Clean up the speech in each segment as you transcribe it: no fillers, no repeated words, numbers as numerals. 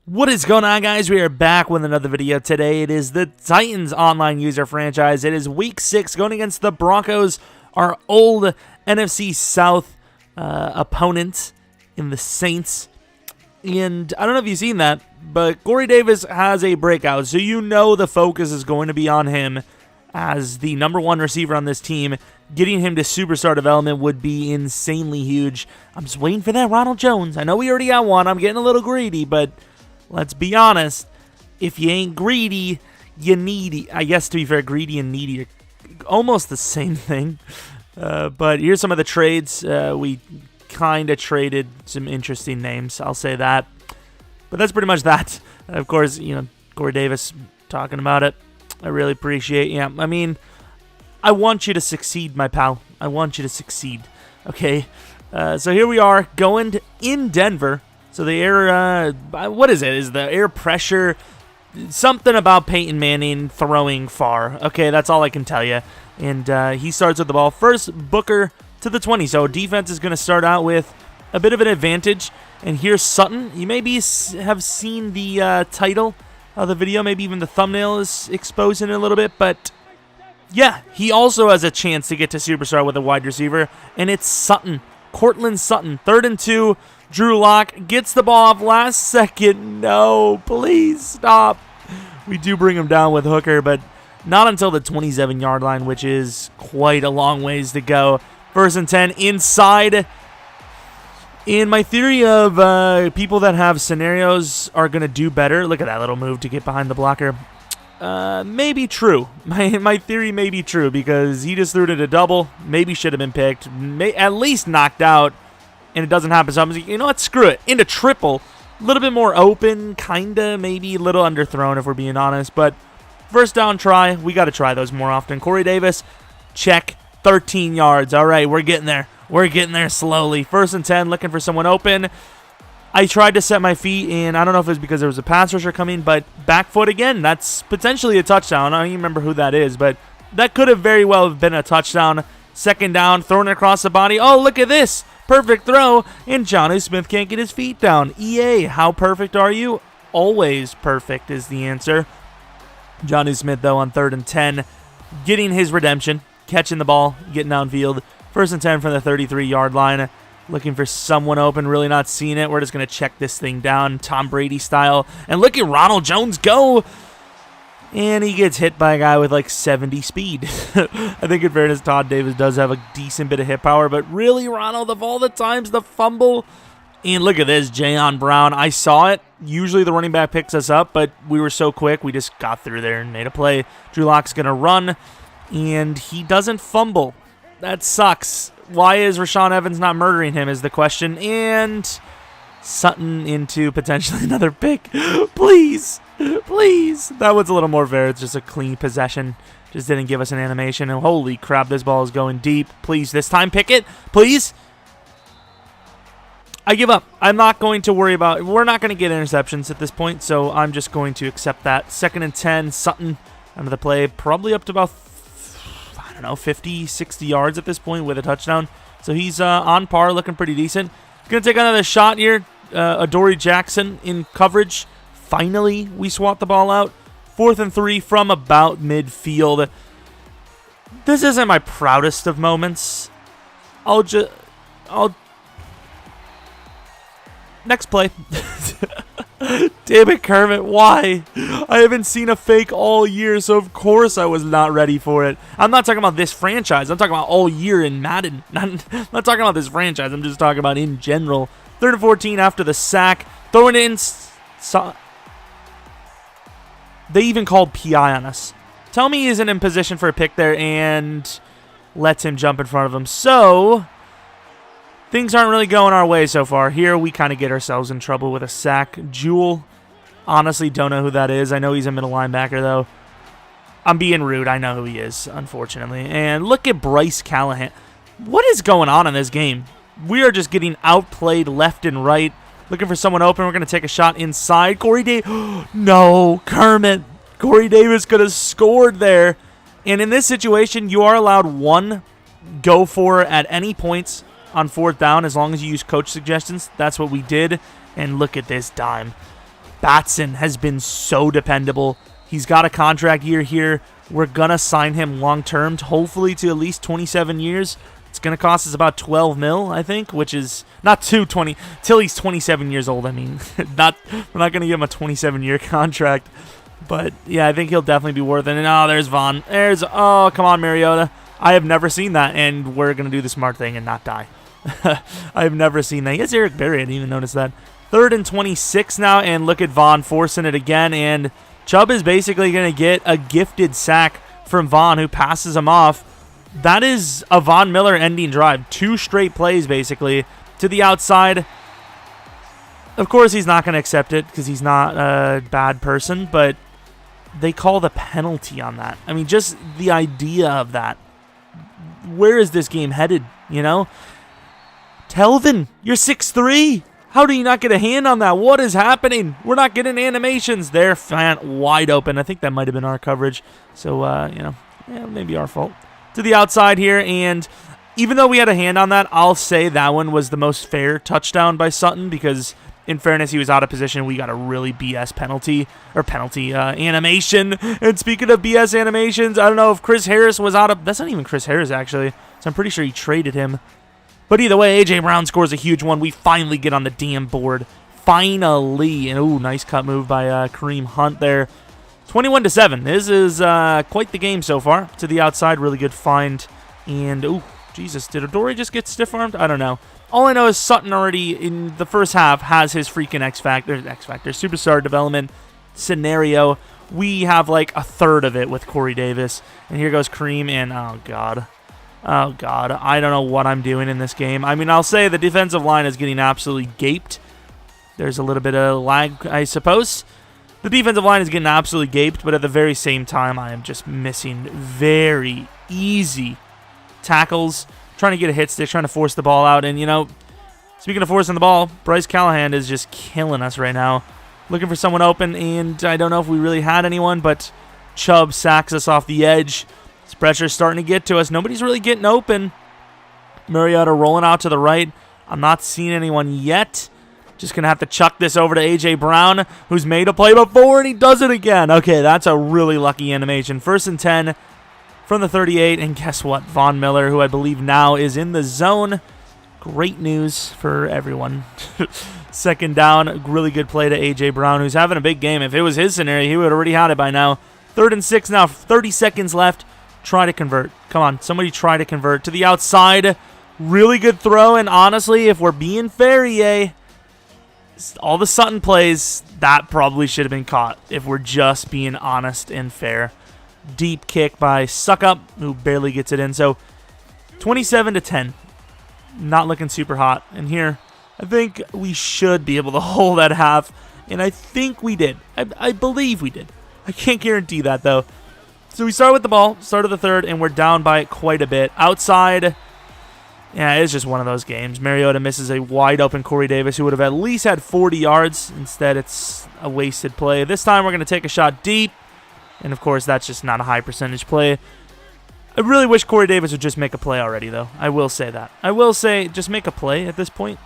What is going on, guys? We are back with another video. Today it is the Titans online user franchise. It is week 6 going against the Broncos, our old NFC South opponent in the Saints. And I don't know if you've seen that, but Corey Davis has a breakout, so you know the focus is going to be on him as the #1 receiver on this team. Getting him to superstar development would be insanely huge. I'm just waiting for that Ronald Jones. I know we already got one. I'm getting a little greedy, but let's be honest. If you ain't greedy, you needy. I guess, to be fair, greedy and needy are almost the same thing. But here's some of the trades. We kind of traded some interesting names, I'll say that. But that's pretty much that. Of course, Corey Davis talking about it. I really appreciate it. Yeah, I mean, I want you to succeed, my pal. I want you to succeed. Okay? So here we are, going in Denver. So the air, what is it? Is the air pressure something about Peyton Manning throwing far? Okay, that's all I can tell you. And he starts with the ball. First, Booker to the 20. So defense is going to start out with a bit of an advantage. And here's Sutton. You maybe have seen the title of the video. Maybe even the thumbnail is exposing it a little bit. But yeah, he also has a chance to get to superstar with a wide receiver. And it's Sutton. Cortland Sutton. 3rd and 2. Drew Lock gets the ball off last second. No, please stop. We do bring him down with Hooker, but not until the 27-yard line, which is quite a long ways to go. 1st and 10 inside. In my theory of people that have scenarios are going to do better. Look at that little move to get behind the blocker. Maybe true. My theory may be true because he just threw it at a double. Maybe should have been picked. At least knocked out. And it doesn't happen. So I'm like, you know what? Screw it. Into triple. A little bit more open. Kind of. Maybe a little underthrown if we're being honest. But first down try. We got to try those more often. Corey Davis. Check. 13 yards. All right. We're getting there. We're getting there slowly. 1st and 10. Looking for someone open. I tried to set my feet. And I don't know if it was because there was a pass rusher coming. But back foot again. That's potentially a touchdown. I don't even remember who that is. But that could have very well been a touchdown. 2nd down. Throwing it across the body. Oh, look at this. Perfect throw, and Jonnu Smith can't get his feet down. EA, how perfect are you? Always perfect is the answer. Jonnu Smith, though, on 3rd and 10, getting his redemption, catching the ball, getting downfield. 1st and 10 from the 33-yard line. Looking for someone open, really not seeing it. We're just going to check this thing down, Tom Brady style. And look at Ronald Jones go. And he gets hit by a guy with like 70 speed. I think in fairness, Todd Davis does have a decent bit of hit power. But really, Ronald, of all the times, the fumble. And look at this, Jayon Brown. I saw it. Usually the running back picks us up, but we were so quick. We just got through there and made a play. Drew Lock's going to run, and he doesn't fumble. That sucks. Why is Rashaan Evans not murdering him is the question. And Sutton into potentially another pick. Please. Please. That was a little more fair. It's just a clean possession. Just didn't give us an animation. And holy crap, this ball is going deep. Please, this time, pick it. Please. I give up. I'm not going to worry about it. We're not going to get interceptions at this point, so I'm just going to accept that. 2nd and 10, Sutton under the play. Probably up to about, 50, 60 yards at this point with a touchdown. So he's on par, looking pretty decent. Going to take another shot here. Adoree Jackson in coverage. Finally, we swat the ball out. 4th and 3 from about midfield. This isn't my proudest of moments. Next play. Damn it, Kermit, why? I haven't seen a fake all year, so of course I was not ready for it. I'm not talking about this franchise. I'm talking about all year in Madden. I'm not talking about this franchise. I'm just talking about in general. 3rd and 14 after the sack. Throwing it in. They even called PI on us. Tell me he isn't in position for a pick there and lets him jump in front of him. So things aren't really going our way so far. Here we kind of get ourselves in trouble with a sack. Jewel, honestly don't know who that is. I know he's a middle linebacker though. I'm being rude. I know who he is, unfortunately. And look at Bryce Callahan. What is going on in this game? We are just getting outplayed left and right. Looking for someone open. We're going to take a shot inside. Corey Davis. No, Kermit. Corey Davis could have scored there. And in this situation, you are allowed one go for at any points on 4th down as long as you use coach suggestions. That's what we did. And look at this dime. Batson has been so dependable. He's got a contract year here. We're going to sign him long-term, hopefully to at least 27 years. It's going to cost us about 12 mil, I think, which is not too 20 till he's 27 years old. I mean, we're not going to give him a 27-year contract. But, yeah, I think he'll definitely be worth it. And, oh, there's Vaughn. Oh, come on, Mariota. I have never seen that, and we're going to do the smart thing and not die. I have never seen that. He has Eric Berry. I didn't even notice that. 3rd and 26 now, and look at Vaughn forcing it again, and Chubb is basically going to get a gifted sack from Vaughn, who passes him off. That is a Von Miller ending drive. 2 straight plays, basically, to the outside. Of course, he's not going to accept it because he's not a bad person, but they call the penalty on that. I mean, just the idea of that. Where is this game headed, you know? Telvin, you're 6'3". How do you not get a hand on that? What is happening? We're not getting animations. They're wide open. I think that might have been our coverage. So, you know, yeah, maybe our fault. To the outside here, and even though we had a hand on that, I'll say that one was the most fair touchdown by Sutton because, in fairness, he was out of position. We got a really BS animation. And speaking of BS animations, I don't know if Chris Harris was out of... That's not even Chris Harris, actually. So I'm pretty sure he traded him. But either way, A.J. Brown scores a huge one. We finally get on the damn board. Finally. And, ooh, nice cut move by Kareem Hunt there. 21-7. This is quite the game so far. To the outside, really good find. And, ooh, Jesus, did Adoree just get stiff-armed? I don't know. All I know is Sutton already, in the first half, has his freaking X-Factor, superstar development scenario. We have like a third of it with Corey Davis. And here goes Kareem, and oh, God. Oh, God. I don't know what I'm doing in this game. I mean, I'll say the defensive line is getting absolutely gaped. There's a little bit of lag, I suppose. The defensive line is getting absolutely gaped, but at the very same time, I am just missing very easy tackles, trying to get a hit stick, trying to force the ball out. And, you know, speaking of forcing the ball, Bryce Callahan is just killing us right now. Looking for someone open, and I don't know if we really had anyone, but Chubb sacks us off the edge. This pressure's starting to get to us. Nobody's really getting open. Mariota rolling out to the right. I'm not seeing anyone yet. Just going to have to chuck this over to A.J. Brown, who's made a play before, and he does it again. Okay, that's a really lucky animation. 1st and 10 from the 38, and guess what? Von Miller, who I believe now is in the zone. Great news for everyone. 2nd down, really good play to A.J. Brown, who's having a big game. If it was his scenario, he would have already had it by now. 3rd and 6 now, 30 seconds left. Try to convert. Come on, somebody try to convert. To the outside, really good throw, and honestly, if we're being fair, EA, all the Sutton plays, that probably should have been caught if we're just being honest and fair. Deep kick by Suckup, who barely gets it in. So 27-10. Not looking super hot. And here, I think we should be able to hold that half. And I think we did. I believe we did. I can't guarantee that, though. So we start with the ball, start of the 3rd, and we're down by quite a bit. Outside... Yeah, it's just one of those games. Mariota misses a wide-open Corey Davis, who would have at least had 40 yards. Instead, it's a wasted play. This time, we're going to take a shot deep. And, of course, that's just not a high-percentage play. I really wish Corey Davis would just make a play already, though. I will say that. I will say, just make a play at this point.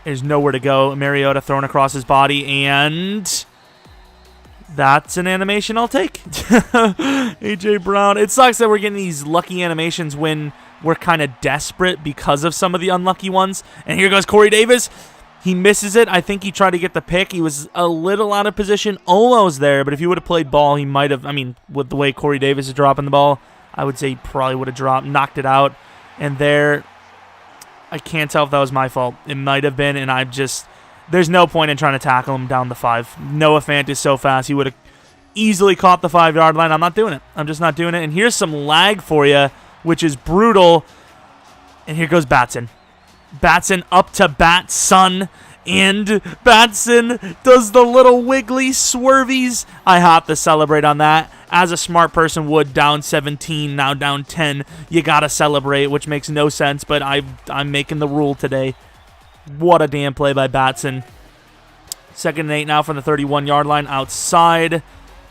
There's nowhere to go. Mariota thrown across his body, and... that's an animation I'll take. A.J. Brown. It sucks that we're getting these lucky animations when... we're kind of desperate because of some of the unlucky ones. And here goes Corey Davis. He misses it. I think he tried to get the pick. He was a little out of position, almost there. But if he would have played ball, he might have, I mean, with the way Corey Davis is dropping the ball, I would say he probably would have knocked it out. And there, I can't tell if that was my fault. It might have been, and there's no point in trying to tackle him down the 5. Noah Fant is so fast. He would have easily caught the 5-yard line. I'm not doing it. I'm just not doing it. And here's some lag for you, which is brutal. And here goes Batson. Batson up to Batson. And Batson does the little wiggly swervies. I have to celebrate on that. As a smart person would, down 17, now down 10. You got to celebrate, which makes no sense, but I'm making the rule today. What a damn play by Batson. 2nd and 8 now from the 31-yard line outside.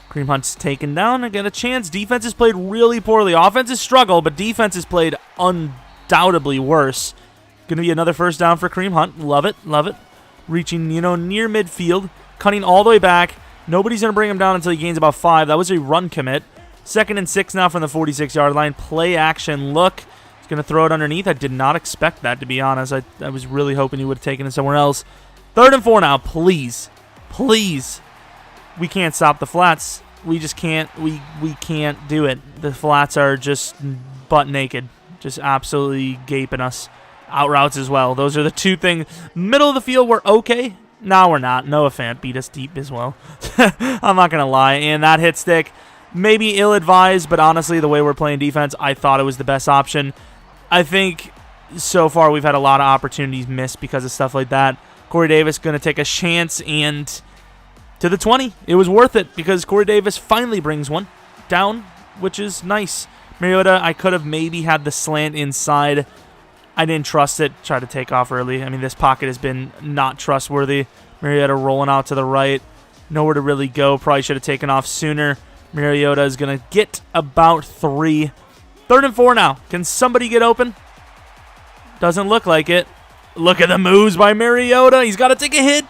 Kareem Hunt's taken down. Again, a chance. Defense has played really poorly. Offense has struggled, but defense has played undoubtedly worse. Going to be another 1st down for Kareem Hunt. Love it. Love it. Reaching, near midfield. cutting all the way back. Nobody's going to bring him down until he gains about 5. That was a run commit. 2nd and 6 now from the 46-yard line. Play action look. He's going to throw it underneath. I did not expect that, to be honest. I was really hoping he would have taken it somewhere else. 3rd and 4 now. Please. Please. We can't stop the flats. We just can't. We can't do it. The flats are just butt naked. Just absolutely gaping us. Out routes as well. Those are the two things. Middle of the field, we're okay. No, we're not. Noah Fant beat us deep as well. I'm not going to lie. And that hit stick, maybe ill-advised, but honestly, the way we're playing defense, I thought it was the best option. I think so far we've had a lot of opportunities missed because of stuff like that. Corey Davis going to take a chance, and to the 20. It was worth it because Corey Davis finally brings one down, which is nice. Mariota, I could have maybe had the slant inside. I didn't trust it. Tried to take off early. I mean, this pocket has been not trustworthy. Mariota rolling out to the right. Nowhere to really go. Probably should have taken off sooner. Mariota is going to get about 3. 3rd and 4 now. Can somebody get open? Doesn't look like it. Look at the moves by Mariota. He's got to take a hit.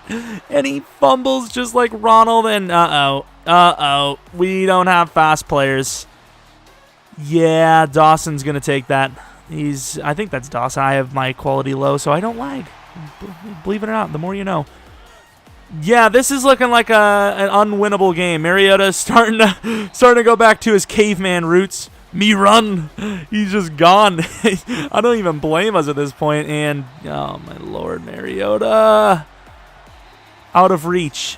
And he fumbles just like Ronald. And uh-oh. We don't have fast players. Yeah, Dawson's going to take that. I think that's Dawson. I have my quality low, so I don't lag. Believe it or not, the more you know. Yeah, this is looking like an unwinnable game. Mariota's starting to go back to his caveman roots. Me run. He's just gone. I don't even blame us at this point. And, oh, my Lord, Mariota. Out of reach.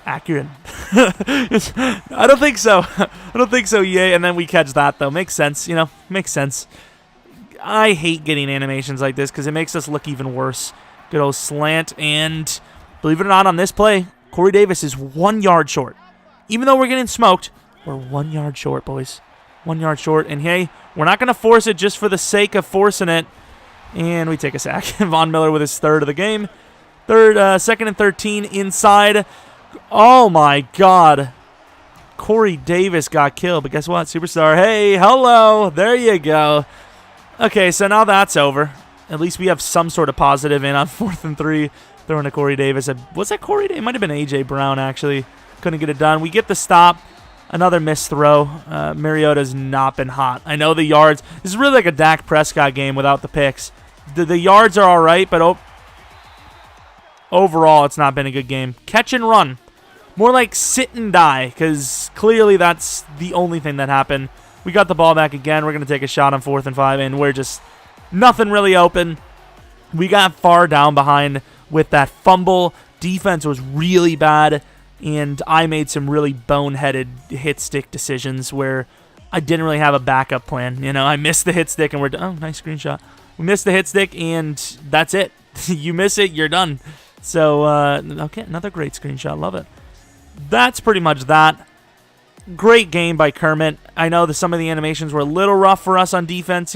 Accurate. I don't think so. I don't think so, yay. And then we catch that, though. Makes sense, makes sense. I hate getting animations like this because it makes us look even worse. Good old slant, and believe it or not, on this play, Corey Davis is 1 yard short. Even though we're getting smoked, we're 1 yard short, boys. 1 yard short, and hey, we're not going to force it just for the sake of forcing it. And we take a sack. Von Miller with his 3rd of the game. 2nd and 13 inside. Oh my God. Corey Davis got killed, but guess what? Superstar. Hey, hello. There you go. Okay, so now that's over. At least we have some sort of positive in on 4th and 3. Throwing to Corey Davis. Was that Corey Davis? It might have been A.J. Brown, actually. Couldn't get it done. We get the stop. Another missed throw. Mariota's not been hot. I know the yards. This is really like a Dak Prescott game without the picks. The yards are all right, but overall, it's not been a good game. Catch and run. More like sit and die, because clearly that's the only thing that happened. We got the ball back again. We're going to take a shot on 4th and 5, and we're just nothing really open. We got far down behind with that fumble. Defense was really bad, and I made some really boneheaded hit stick decisions where I didn't really have a backup plan. I missed the hit stick, and oh, nice screenshot. We missed the hit stick, and that's it. You miss it, you're done. So, okay, another great screenshot. Love it. That's pretty much that. Great game by Kermit. I know that some of the animations were a little rough for us on defense.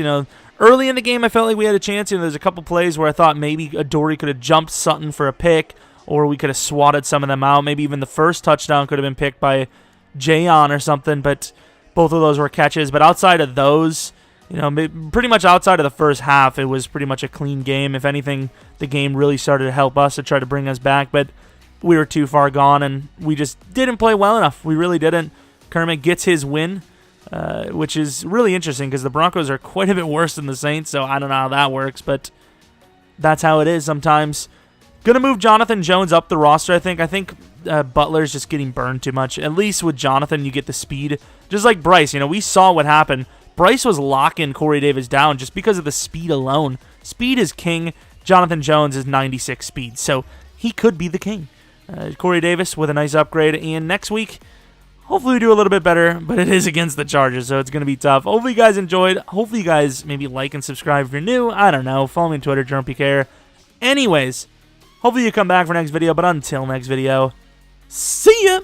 Early in the game, I felt like we had a chance. There's a couple plays where I thought maybe Adoree could have jumped Sutton for a pick, or we could have swatted some of them out. Maybe even the first touchdown could have been picked by Jayon or something, but both of those were catches. But outside of those, pretty much outside of the first half, it was pretty much a clean game. If anything, the game really started to help us to try to bring us back, but we were too far gone, and we just didn't play well enough. We really didn't. Kermit gets his win, which is really interesting because the Broncos are quite a bit worse than the Saints, so I don't know how that works, but that's how it is sometimes. Going to move Jonathan Jones up the roster, I think. I think Butler's just getting burned too much. At least with Jonathan, you get the speed. Just like Bryce, we saw what happened. Bryce was locking Corey Davis down just because of the speed alone. Speed is king. Jonathan Jones is 96 speed, so he could be the king. Corey Davis with a nice upgrade, and next week, hopefully we do a little bit better, but it is against the Chargers, so it's going to be tough. Hopefully you guys enjoyed. Hopefully you guys maybe like and subscribe if you're new. I don't know. Follow me on Twitter, Jeromepkr. Anyways, hopefully you come back for next video, but until next video, see ya!